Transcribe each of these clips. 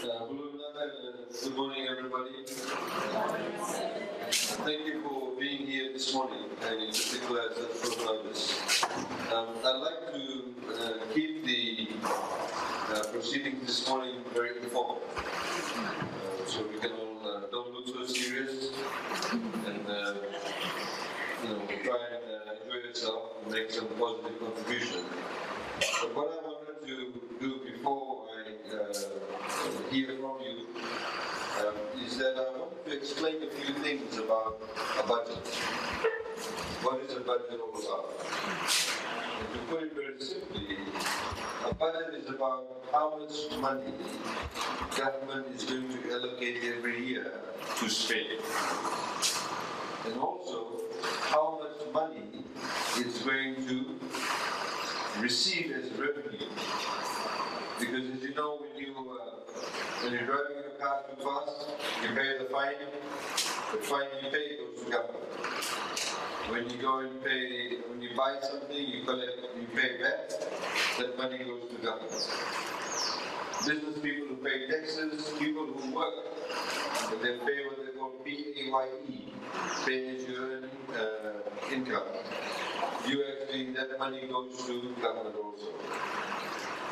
Good morning, everybody. Thank you for being here this morning, and in particular at such short notice. I'd like to keep the proceedings this morning very informal, so we can all don't look so serious, and try and enjoy yourself and make some positive contribution. But what I wanted to do before I hear from you is that I wanted to explain a few things about a budget. What is a budget all about? And to put it very simply, a budget is about how much money government is going to allocate every year to spend. And also, how much money it's going to receive as revenue. Because as you know, when you're driving your car too fast, you pay the fine you pay goes to government. When you buy something, you pay back, that money goes to government. Business people who pay taxes, people who work, but they pay what they call PAYE, pay as you earn income. That money goes to government also.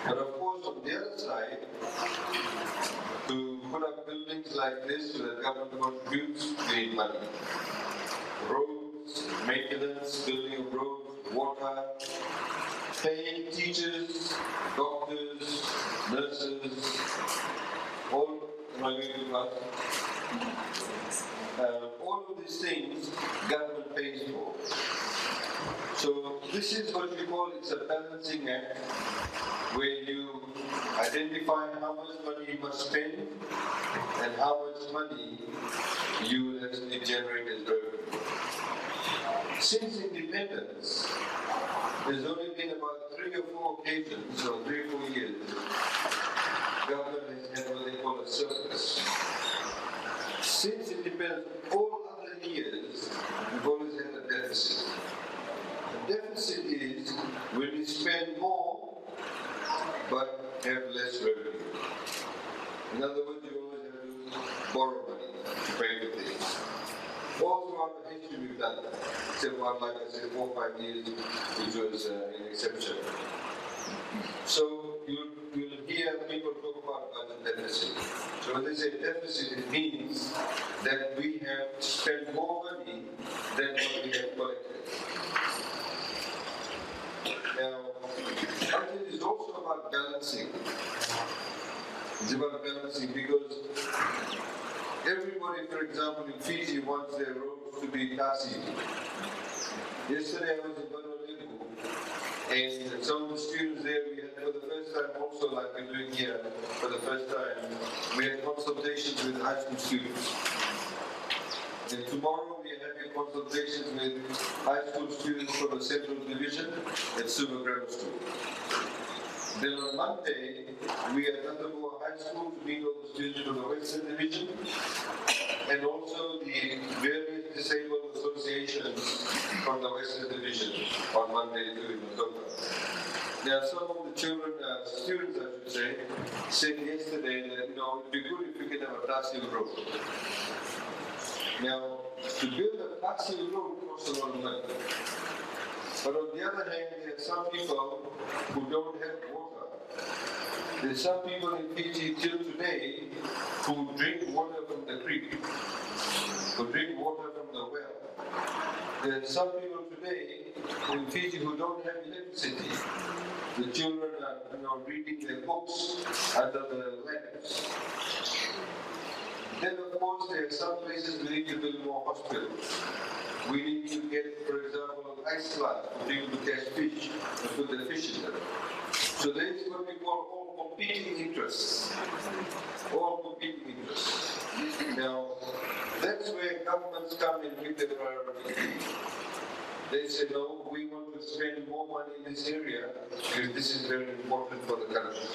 But of course, on the other side, to put up buildings like this so that government contributes, we need money. Roads, maintenance, building of roads, water, paying teachers, doctors, nurses, all of these things government pays for. So this is what we call it's a balancing act, where you identify how much money you must spend and how much money you will actually generate as revenue. Since independence, there's only been about 3 or 4 occasions, or 3 or 4 years, government has had what they call a surplus. Since independence, all other years, we've always had a deficit. The deficit is when you spend more but have less revenue. In other words, you always have to borrow money to pay for things. All throughout the history we've done that. Except one, like I said, 4 or 5 years, which was an exception. So you'll hear people talk about budget deficit. So when they say deficit, it means that we have spent more money than what we have collected. Now, budget is also about balancing. It's about balancing because everybody, for example, in Fiji wants their roads to be passing. Yesterday I was in Honolulu, and some of the students there, we had for the first time also, like we're doing here for the first time, we had consultations with high school students. And tomorrow we are having consultations with high school students from the Central Division at Suva Grammar School. Then on Monday, we are at Nandaboa High School to meet all the students from the Western Division and also the various disabled associations from the Western Division on Monday too in October. Now, some of the students, I should say, said yesterday that it'd be good if we could have a Tassil road. Now, to build a Tassil road costs a lot of money. But on the other hand, there are some people who don't have water. There's some people in Fiji till today who drink water from the creek, who drink water from the well. There are some people today in Fiji who don't have electricity. The children are reading their books under the lamps. Then, of course, there are some places we need to build more hospitals. We need to get, for example, ice plant for people to catch fish and put their fish in them. So there is what we call all competing interests. All competing interests. Now, that's where governments come and give their priority. They say, no, we want to spend more money in this area because this is very important for the country.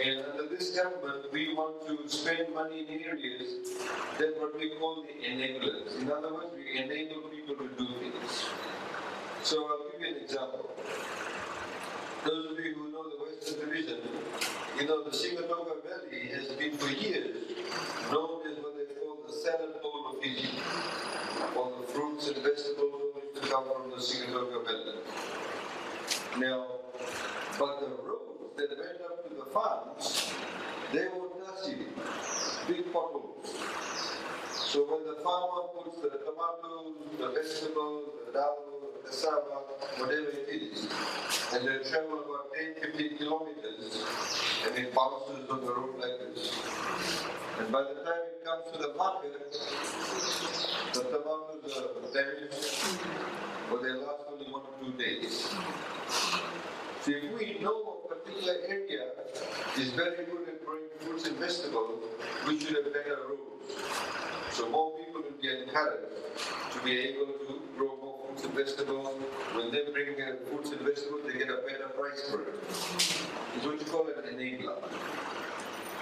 And under this government, we want to spend money in areas that what we call the enablers. In other words, we enable people to do things. So I'll give you an example. Those of you who know the Western Division, you know the Sigatoka Valley has been for years known as what they call the salad bowl of Fiji. All the fruits and vegetables always to come from the Sigatoka Valley. Now, but the roads that went up to the farms, they were dusty, big potholes. So when the farmer puts the tomatoes, the vegetables, the dal, the cassava, whatever it is, and they travel about 10-15 kilometers, and it bounces on the road like this. And by the time it comes to the market, the tomatoes are damaged, or they last only 1 or 2 days. So if we know a particular area is very good at growing fruits and vegetables, we should have better roads. So more people will be encouraged to be able to grow more fruits and vegetables. When they bring fruits and vegetables, they get a better price for it. It's what you call an enabler.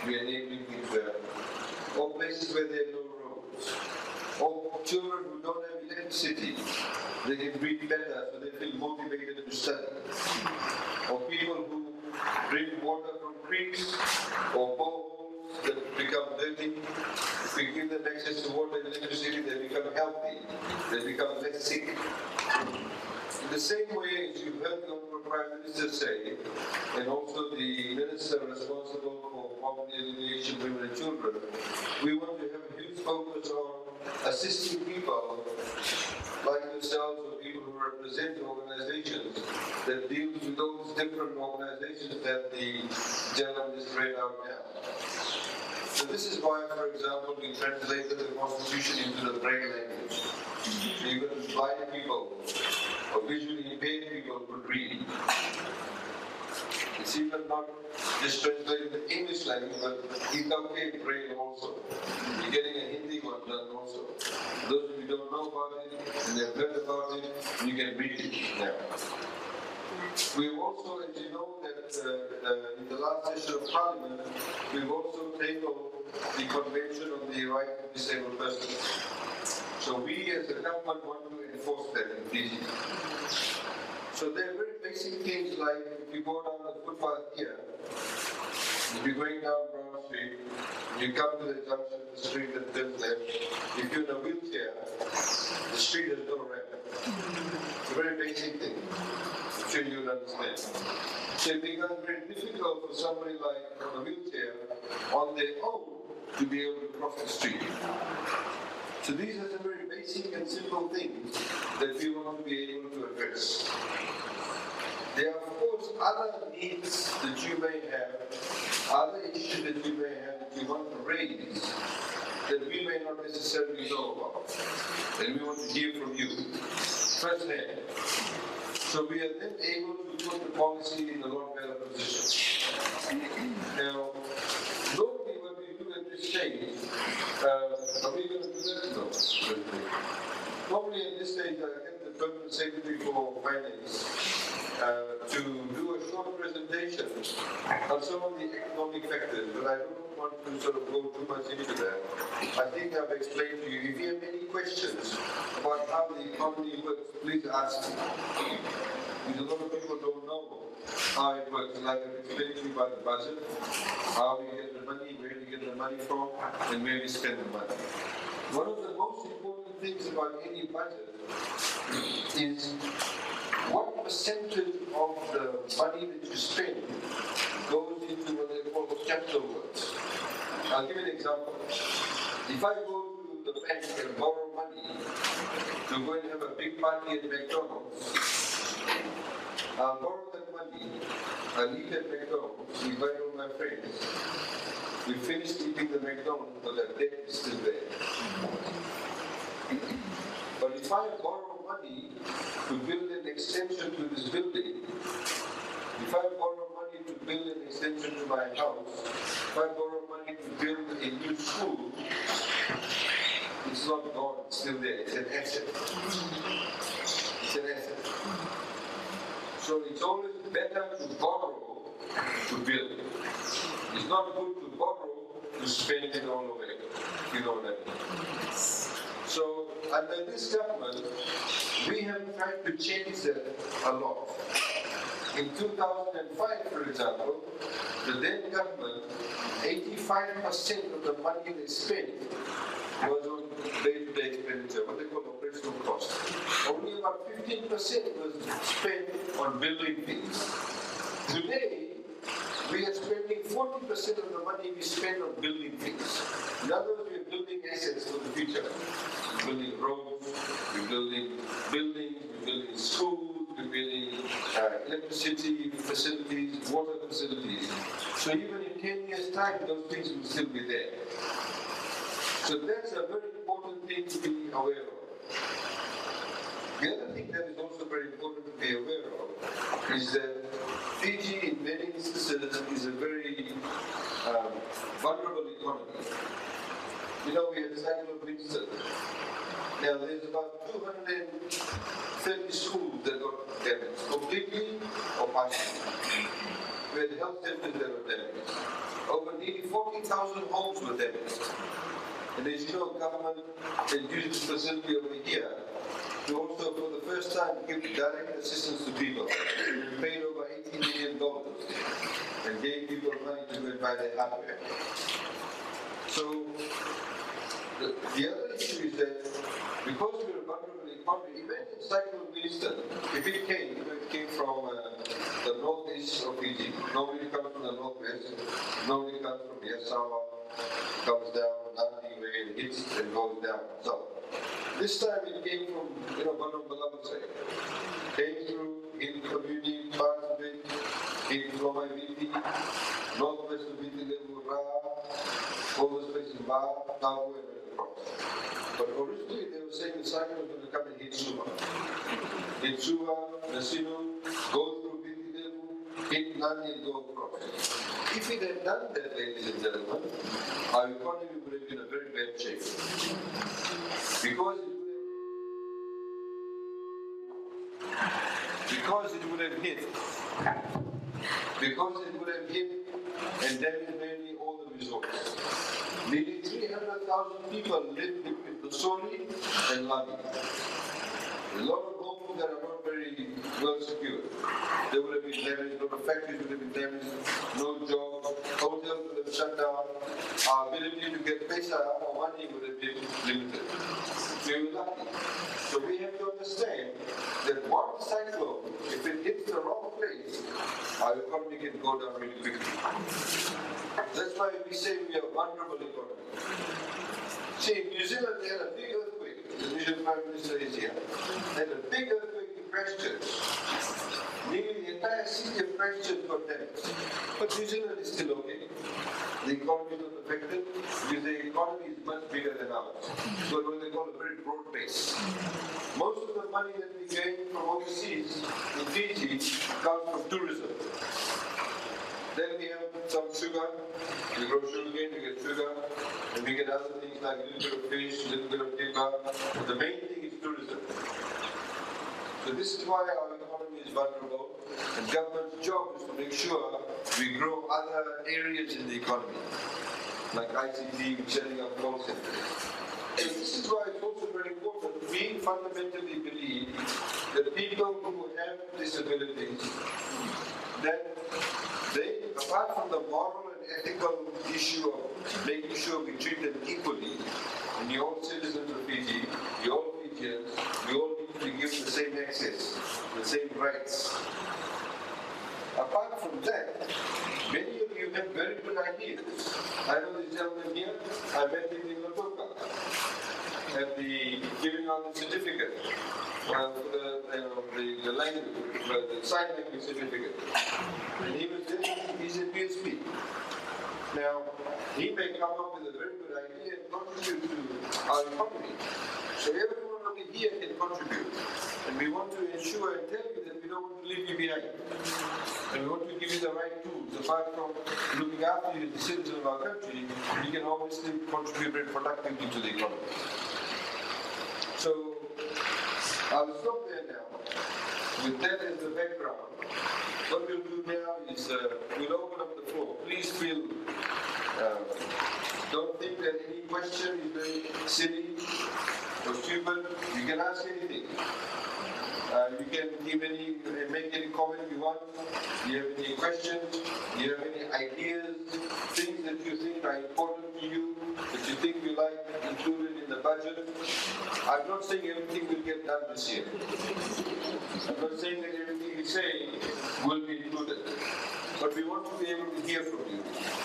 We enabling things there. Or places where there are no roads. Or children who don't have electricity, they can breathe better, so they feel motivated to study. Or people who drink water from creeks or boreholes that become dirty. If we give them access to water and electricity, they become healthy. They become less sick. In the same way as you heard the Honourable Prime Minister say, and also the Minister responsible for poverty alleviation, women and children, we want to have a huge focus on assisting people like yourselves or people who represent organizations that deal with those different organizations that the gentleman just read out now. So this is why, for example, we translated the Constitution into the Braille language. So even blind people or visually impaired people could read. It's even not just translated in the English language, but in okay Braille also. You're getting a Hindi one done also. Those of you who don't know about it, and they've heard about it, you can read it now. We've also, as you know, that in the last session of Parliament, we've also tabled the Convention on the Right of Disabled Persons. So we as a government want to enforce that in Fiji. So there are very basic things like if you go down the footpath here, if you're going down Brown Street, you come to the junction of the street that turns left, if you're in a wheelchair, the street has no ramp. It's a very basic thing. I'm sure you'll understand. So it becomes very difficult for somebody like on a wheelchair on their own to be able to cross the street. So these are some very basic and simple things that we want to be able to address. There are, of course, other needs that you may have, other issues that you may have that you want to raise that we may not necessarily know about, and we want to hear from you firsthand. So we are then able to put the policy in a lot better position. Now, normally what we do at this stage, are we going to do that? No. Normally at this stage, I get the Permanent Secretary for Finance to do a short presentation on some of the economic factors, but I don't want to sort of go too much into that. I think I've explained to you. If you have any questions about how the economy works, please ask me. Because a lot of people don't know how it works. Like I've explained to you about the budget, how we get the money, where we get the money from, and where we spend the money. One of the most important things about any budget is what percentage of the money that you spend goes into what they call capital works. I'll give you an example. If I go to the bank and borrow money to go and have a big party at McDonald's, I'll borrow that money, I'll eat at McDonald's, invite all my friends. We finish eating the McDonald's, but the debt is still there. But if I borrow money to build an extension to this building, if I borrow money to build an extension to my house, if I borrow money to build a new school, it's not gone, it's still there, it's an asset. It's an asset. So it's always better to borrow to build. It's not good to borrow to spend it all away, you know what I mean. So under this government, we have tried to change that a lot. In 2005, for example, the then government, 85% of the money they spent was on day-to-day expenditure, what they call operational costs. Only about 15% was spent on building things. Today, we are spending 40% of the money we spend on building things. In other words, we are building assets for the future. We're building roads, we're building buildings, we're building schools, we're building electricity facilities, water facilities. So even in 10 years' time, those things will still be there. So that's a very important thing to be aware of. The other thing that is also very important to be aware of is that Fiji, in many instances, is a very vulnerable economy. You know, we had Cyclone Winston. Now, there's about 230 schools that got damaged, completely or partially. We had health centers that were damaged. Over nearly 40,000 homes were damaged. And as you know, government has used this facility over here to also, for the first time, give direct assistance to people. We paid over $18 million and gave people money to go and buy their hardware. So, the other issue is that because we're a vulnerable economy, imagine Cyclone Winston, if it came, it came from the northeast of Fiji, normally it comes from the northwest, normally it comes from Yasawa, comes down, Nandi way, it hits and goes down. So, this time it came from, Bandung Balabasai. Came through in community parts of it, in Lomai Viti, northwest of Viti Levu, Ra, all those places, Ba, Tabu, and across. But originally they were saying the cyclone was going to come and hit Suva. Hit Suva, Nasinu, go through Viti Levu, hit Nandi and go across. If it had done that, ladies and gentlemen, our economy would have been in a very bad shape. Because it would have hit and damaged mainly all the resorts. Nearly 300,000 people lived between Lusori and Lani. A lot of homes that are not very well secured. They would have been damaged, a lot of factories would have been damaged, no jobs, hotels would have shut down, our ability to get paisa or money would have been limited. We were lucky. So we have to understand that one cyclone, if it hits the wrong place, our economy can go down really quickly. That's why we say we are a vulnerable economy. See, in New Zealand, they had a big earthquake. The New Zealand Prime Minister is here. They had a big earthquake in Christchurch. Nearly the entire city of Christchurch got damaged. But New Zealand is still okay. The economy is not affected because the economy is much bigger than ours. So what they call a very broad base. Most of the money that we gain from overseas in Fiji comes from tourism. Then we have some sugar, we grow sugarcane, we get sugar, and we get other things like a little bit of fish, a little bit of timber. But the main thing is tourism. So this is why our economy is vulnerable, and government's job is to make sure we grow other areas in the economy, like ICT, setting up call centers. So this is why it's also very important. We fundamentally believe that people who have disabilities, that they, apart from the moral and ethical issue of making sure we treat them equally, and you're all citizens of Fiji, you're all Fijians, we all need to be given the same access, the same rights. Apart from that, many of you have very good ideas. I know this gentleman here, I met him in Labuka at the giving out the certificate for the language, the sign language certificate. And he was doing, he's a PhD. Now, he may come up with a very good idea and contribute to our economy. So everyone over here can contribute. And we want to ensure and tell you that we don't want to leave you behind. And we want to give you the right tools. Apart from looking after you as a citizen of our country, you can obviously contribute very productively to the economy. So, I'll stop there now. With that as the background, what we'll do now is we'll open up the floor. Please feel, don't think that any question is very silly or stupid. You can ask anything. You can make any comment you want. Do you have any questions? Do you have any ideas? Things that you think are important to you, that you think you like included in the budget? I'm not saying everything will get done this year. I'm not saying that everything you say will be included. But we want to be able to hear from you.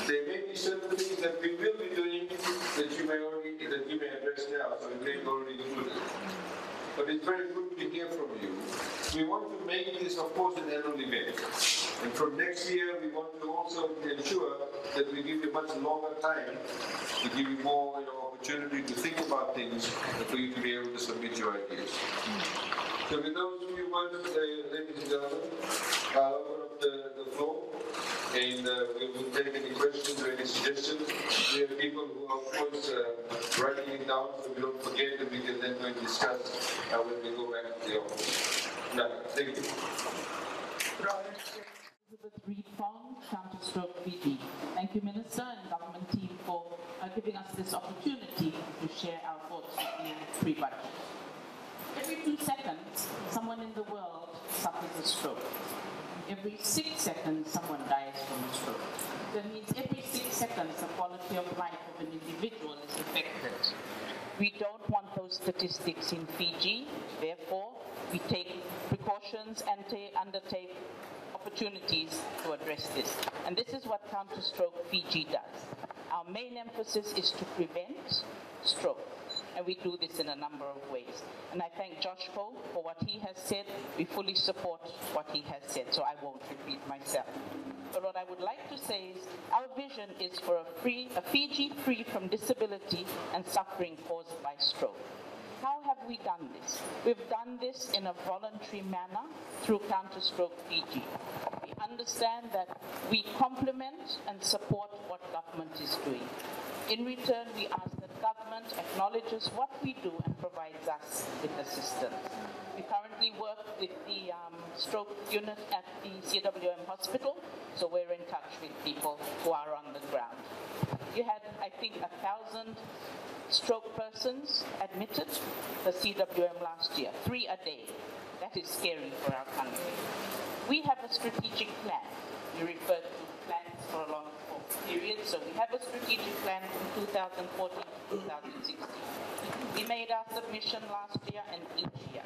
There may be certain things that we will be doing that you may address now, so it may be already included. But it's very good to hear from you. We want to make this, of course, an annual event. And from next year, we want to also ensure that we give you much longer time to give you more opportunity to think about things and for you to be able to submit your ideas. So with those few words, ladies and gentlemen, I'll open up the floor. And we will take any questions or any suggestions. We have people who are, of course, writing it down so we don't forget, and we can then go and discuss when we go back to the office. Now, thank you. Elizabeth Reed Fong, Counter-Stroke Fiji. Thank you, Minister and government team, for giving us this opportunity to share our thoughts with you pre-budget. Every 2 seconds, someone in the world suffers a stroke. Every 6 seconds, someone dies from a stroke. That means every 6 seconds, the quality of life of an individual is affected. We don't want those statistics in Fiji. Therefore, we take precautions and undertake opportunities to address this. And this is what Counter-Stroke Fiji does. Our main emphasis is to prevent stroke. And we do this in a number of ways. And I thank Joshko for what he has said. We fully support what he has said, so I won't repeat myself. But what I would like to say is our vision is for a Fiji free from disability and suffering caused by stroke. How have we done this? We've done this in a voluntary manner through Counter-Stroke Fiji. We understand that we complement and support what government is doing. In return, we ask that government acknowledges what we do and provides us with assistance. We currently work with the stroke unit at the CWM hospital, so we're in touch with people who are on the ground. You had, I think, 1,000 stroke persons admitted the CWM last year, 3 a day. That is scary for our country. We have a strategic plan. You referred to plans for a long period, so we have a strategic plan from 2014 to 2016. We made our submission last year and each year.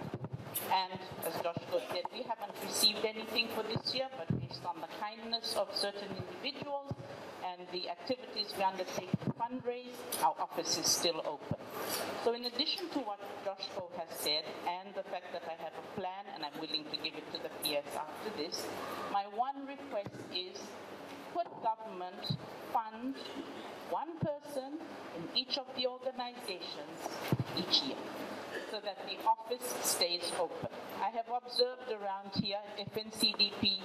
And as Joshua said, we haven't received anything for this year, but based on the kindness of certain individuals and the activities we undertake to fundraise, our office is still open. So in addition to what Joshua has said, and the fact that I have a plan and I'm willing to give it to the PS after this, my one request is could government fund one person in each of the organizations each year so that the office stays open. I have observed around here, FNCDP,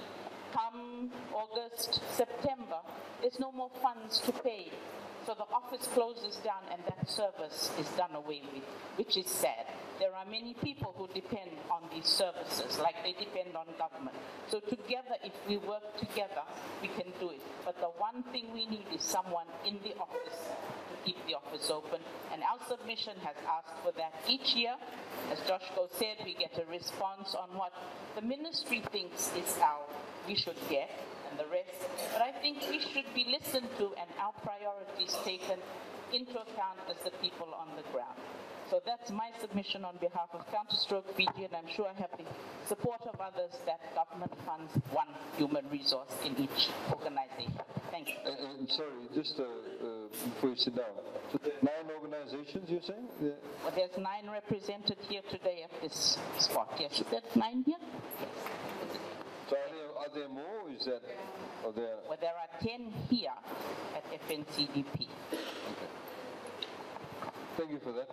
come August, September, there's no more funds to pay. So the office closes down and that service is done away with, which is sad. There are many people who depend on these services, like they depend on government. So together, if we work together, we can do it. But the one thing we need is someone in the office to keep the office open. And our submission has asked for that each year. As Joshko said, we get a response on what the ministry thinks is we should get, and the rest. But I think we should be listened to and our priorities taken into account as the people on the ground. So that's my submission on behalf of Counter-Stroke Fiji, and I'm sure I have the support of others that government funds one human resource in each organization. Thank you. Sorry, just before you sit down. So 9 organizations, you're saying? Yeah. Well, there's 9 represented here today at this spot. Yes, is that 9 here? Yes. So are there more, or is that... Well, there are 10 here at FNCDP. Okay. Thank you for that.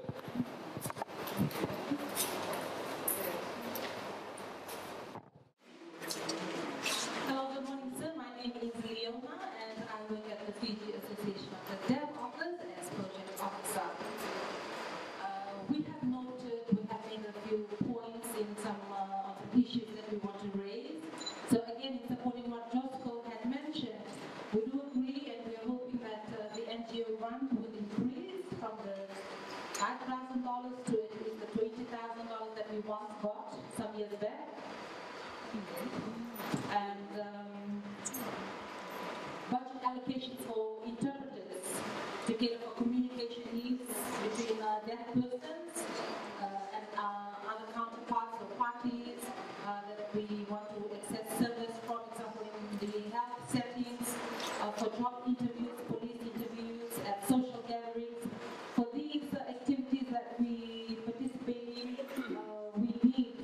Hello, good morning, sir. My name is Leona, and I work at the Fiji Association of the Deaf Office as project officer. We have made a few points in some of the issues that we want to raise. So again, in supporting what Joshko had mentioned, we do agree, and we are hoping that the NGO grant will increase from the $5,000 to at least the $20,000 that we once got some years back. to cater for communication needs between deaf persons and other counterparts or parties that we want to access service, for example, in the health settings, for job interviews, police interviews, and social gatherings. For these activities that we participate in, we need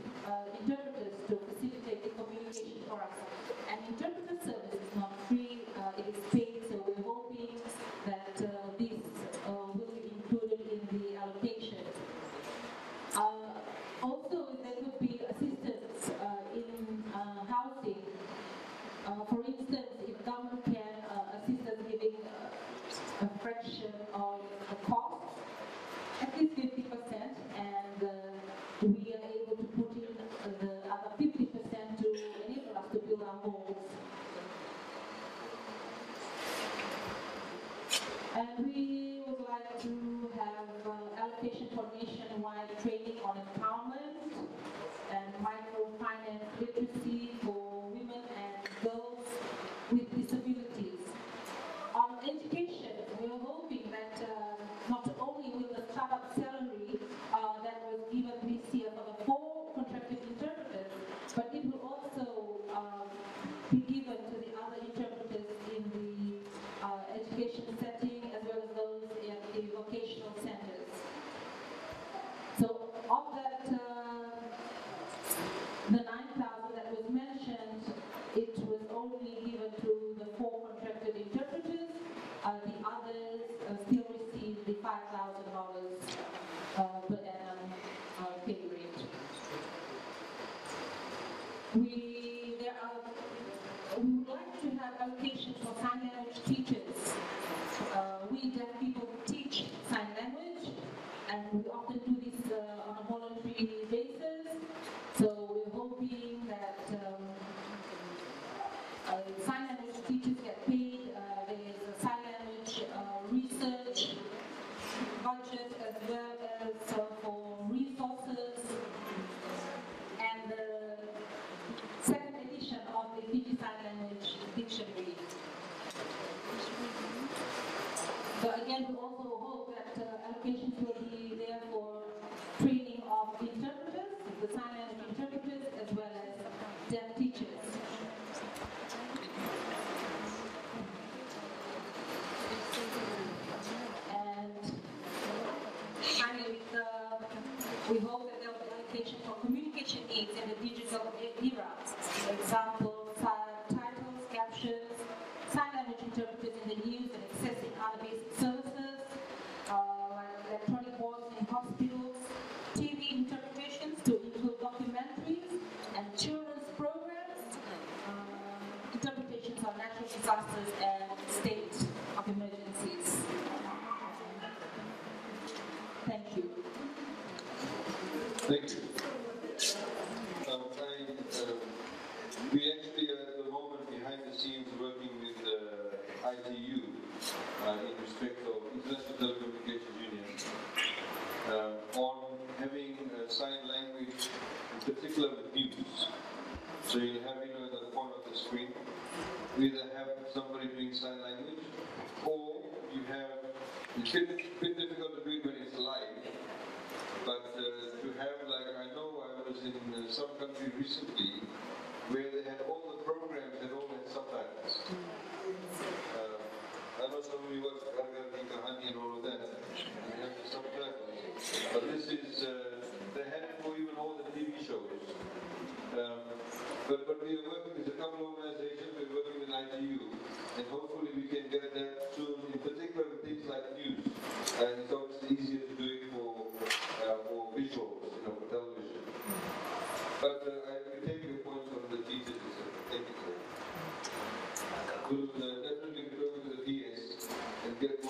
interpreters to facilitate the communication for us. And interpreter service is not free, it is paid, so we're hoping that this will be included in the allocation. Also, there could be assistance in housing. For instance, if government can assist us giving a fraction of the cost, at least 50%, and we are able to put in the other 50% to enable us to build our homes. And we would like to have allocation for nationwide training on empowerment and microfinance literacy for women and girls with disabilities. On education, we are hoping that not only will the startup salary that was given this year for the 4 contracted interpreters, but it will also be given to the other interpreters in the education setting as well as those in the vocational centers. So of that, the 9,000 that was mentioned, it was only given to the 4 contracted interpreters. The others still receive the $5,000 per annum pay rate. We would like to have allocations for sign language teachers. We deaf people teach sign language, and we often do this on a voluntary basis. So we're hoping that sign language teachers get paid. There is a sign language research budget as well as for resources, and the second edition of the Fiji Sign Language Dictionary. So again, we also hope that allocations will be there for training of interpreters, the sign language interpreters, as well as deaf teachers. And finally, we hope that there will be allocation for communication needs in the digital era. For example, subtitles, captions, sign language interpreters in the news and accessing other basic services, like electronic boards in hospitals, TV interpretations to include documentaries and children's programs, interpretations of natural disasters and state of emergencies. Thank you. Thank you. We actually are at the moment behind the scenes working with ITU in respect of International Telecommunications Union on having sign language, in particular with news. So you have, at the corner of the screen, we either have somebody doing sign language, or you have, it's a bit difficult to do it when it's live, but to have, like, I know I was in some country recently where they had all the programs that all had subtitles. I know some of you watch Gargar, Kahani and all of that, they have the subtitles. But this is, they had it for even all the TV shows. But we are working with a couple of organizations, we're working with ITU, and hopefully we can get that soon, in particular with things like news. And it's obviously easier to do it for visuals, for television. But I will take your points on the teachers. Thank you, sir. We'll definitely be talking to the DS and get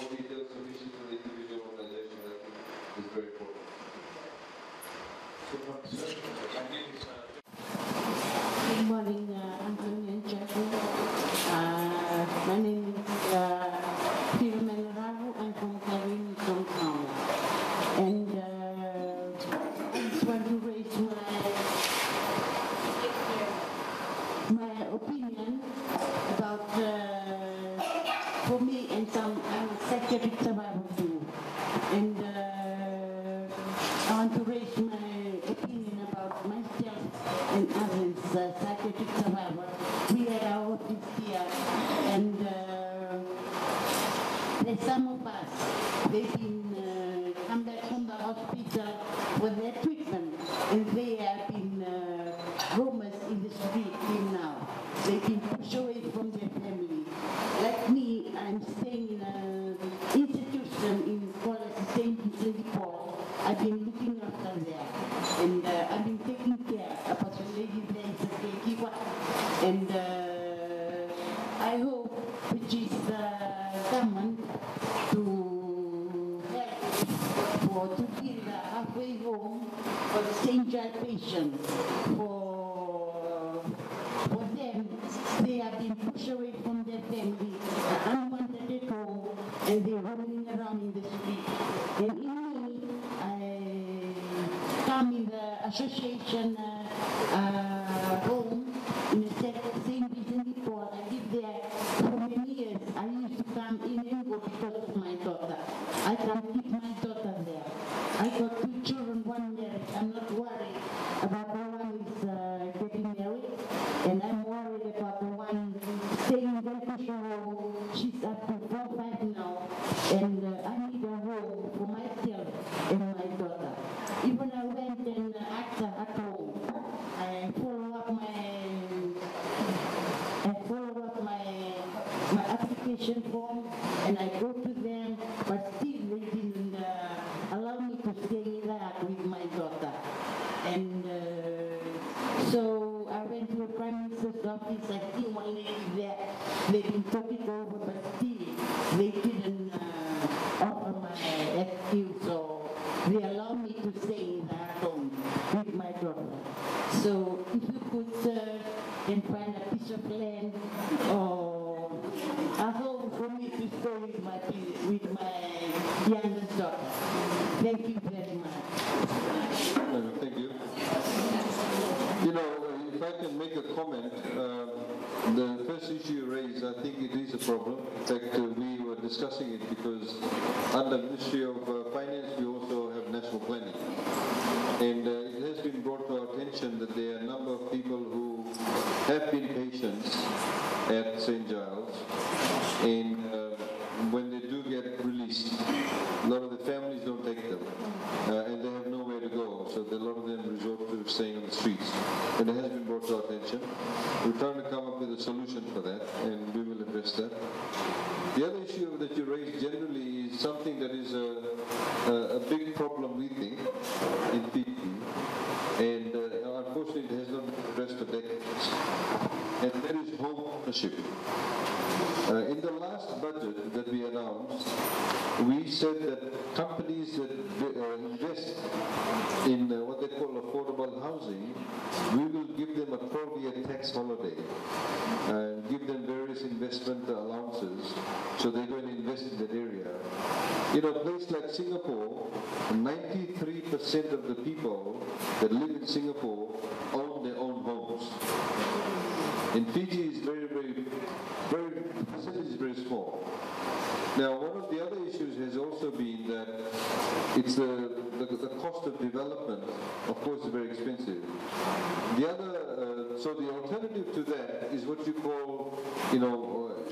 psychiatric survivor too. And I want to raise my opinion about myself and others, psychiatric survivors. We are our office here, and there's some of us, they've been come back from the hospital for their treatment, and they have been roamers in the street till now. They've been pushed away from their family. Like me, I'm staying in an institution in St. Vincent de Paul. I've been looking after there, and I've been taking care about the lady there is a caregiver, and I hope which is government to help or to build a halfway home for the St. Child patients. For them, they have been pushed away from their family, unwanted at home, and they're roaming around in the street. And in me, I come in the association home in the St. Vincent de Paul. I live there for many years. I used to come in and go because of my daughter. I can keep my daughter there. I got 2 children, 1 married. I'm not worried about the one who's getting married, and I'm worried about the one staying in the home. She's up to 4 or 5 now, and I need a home for myself and my daughter. Even I went and asked her at home. I follow up my application form, and I go to them, but still they didn't allow me to stay there with my daughter. And so I went to the Prime Minister's office. I see one lady there. They didn't talk it over, but still they didn't offer my excuse, so they allow me to stay in their home with my daughter. So if you could, sir, can find a piece of land or a home for me to stay with my youngest daughter. Thank you very much. Thank you. You know, if I can make a comment, the first issue you raised, I think it is a problem. In fact, we were discussing it because under Ministry of Finance, we also have national planning. And it has been brought to our attention that there are a number of people who have been patients at St. Giles, and when they do get released, a lot of the families don't take them, and they have nowhere to go, so a lot of them resort to staying on the streets. And it has been brought to our attention. We're trying to come up with a solution for that, and we will address that. The other issue that you raised generally is something that is a big problem, we think, in Fiji, and unfortunately it has not been addressed for decades, and that is home ownership. In the last budget that we announced, we said that companies that invest in what they call affordable housing, we will give them a 12-year tax holiday and give them various investment allowances so they go and invest in that area. In a place like Singapore, 93% of the people that live in Singapore own their own homes. In Fiji, it's percentage is very small. Now, one of the other issues has also been that it's the cost of development, of course, is very expensive. The other, so the alternative to that is what you call,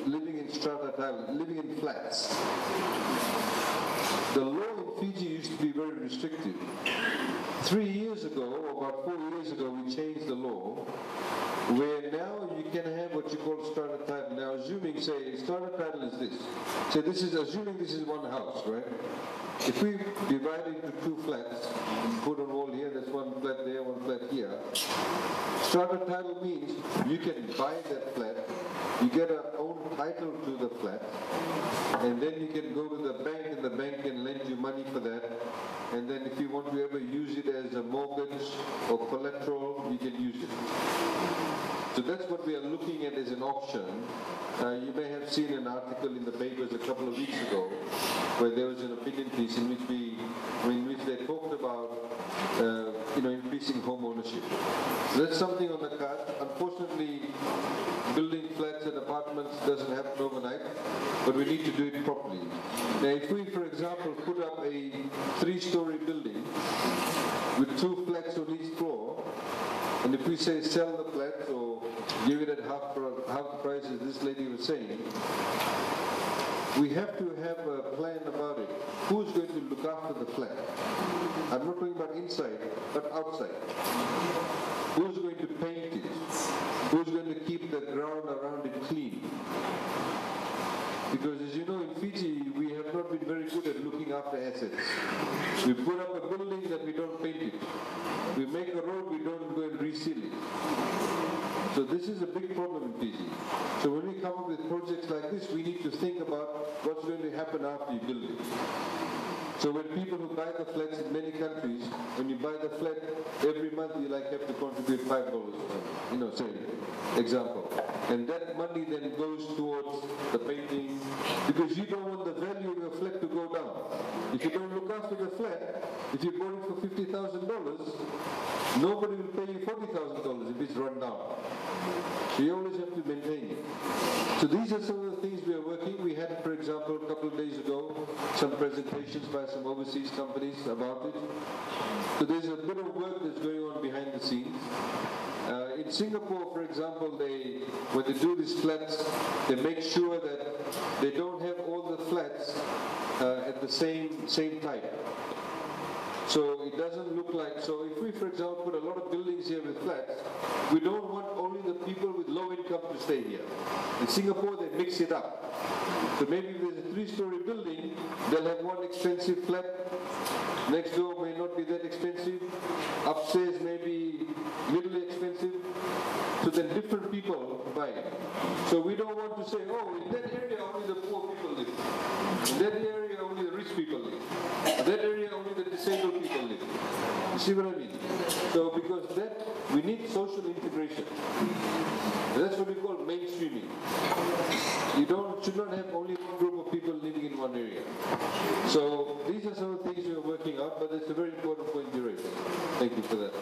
living in strata tile, living in flats. The law in Fiji used to be very restrictive. 3 years ago, or about 4 years ago, we changed the law, where now you can have what you call strata title. Now, assuming, say, strata title is this. So assuming this is one house, right? If we divide it into 2 flats, put a wall here, there's 1 flat there, 1 flat here. Strata title means you can buy that flat, you get an own title to the flat, and then you can go to the bank, and the bank can lend you money for that. And then if you want to ever use it as a mortgage or collateral, you can use it. So that's what we are looking at as an option. You may have seen an article in the papers a couple of weeks ago where there was an opinion piece in which they talked about increasing home ownership. So that's something on the card. Unfortunately, building flats and apartments doesn't happen overnight, but we need to do it properly. Now, if we, for example, put up a 3-story building with 2 flats on each floor, and if we say sell the flats or give it at half the price as this lady was saying, we have to have a plan about it. Who's going to look after the flat? I'm not talking about inside, but outside. Who's going to paint it? Who's going to keep the ground around it clean? Because as you know, in Fiji, we have not been very good at looking after assets. We put up a building that we don't paint it. We make a road, we don't go and reseal it. So this is a big problem in Fiji. So when we come up with projects like this, we need to think about what's going to happen after you build it. So when people who buy the flats in many countries, when you buy the flat, every month you have to contribute $5, say, example. And that money then goes towards the painting, because you don't want the value of your flat to go down. If you don't look after the flat, if you bought it for $50,000, nobody will pay you $40,000 if it's run down. So you always have to maintain it. So these are some of the things we are working. We had, for example, a couple of days ago, some presentations by some overseas companies about it. So there's a bit of work that's going on behind the scenes. In Singapore, for example, when they do these flats, they make sure that they don't have all the flats at the same type. So it doesn't look like, so if we, for example, put a lot of buildings here with flats, we don't want only the people with low income to stay here. In Singapore, they mix it up. So maybe if there's a 3-story building, they'll have one expensive flat. Next door may not be that expensive. Upstairs may be little expensive. So then different people buy it. So we don't want to say, oh, in that area only the poor people live. In that area only the rich people live. In that area only the disabled people live. You see what I mean? So because we need social integration. And that's what we call mainstreaming. You should not have only one group of people living in one area. So these are some of the things we are working out, but it's a very important point you raised. Thank you for that.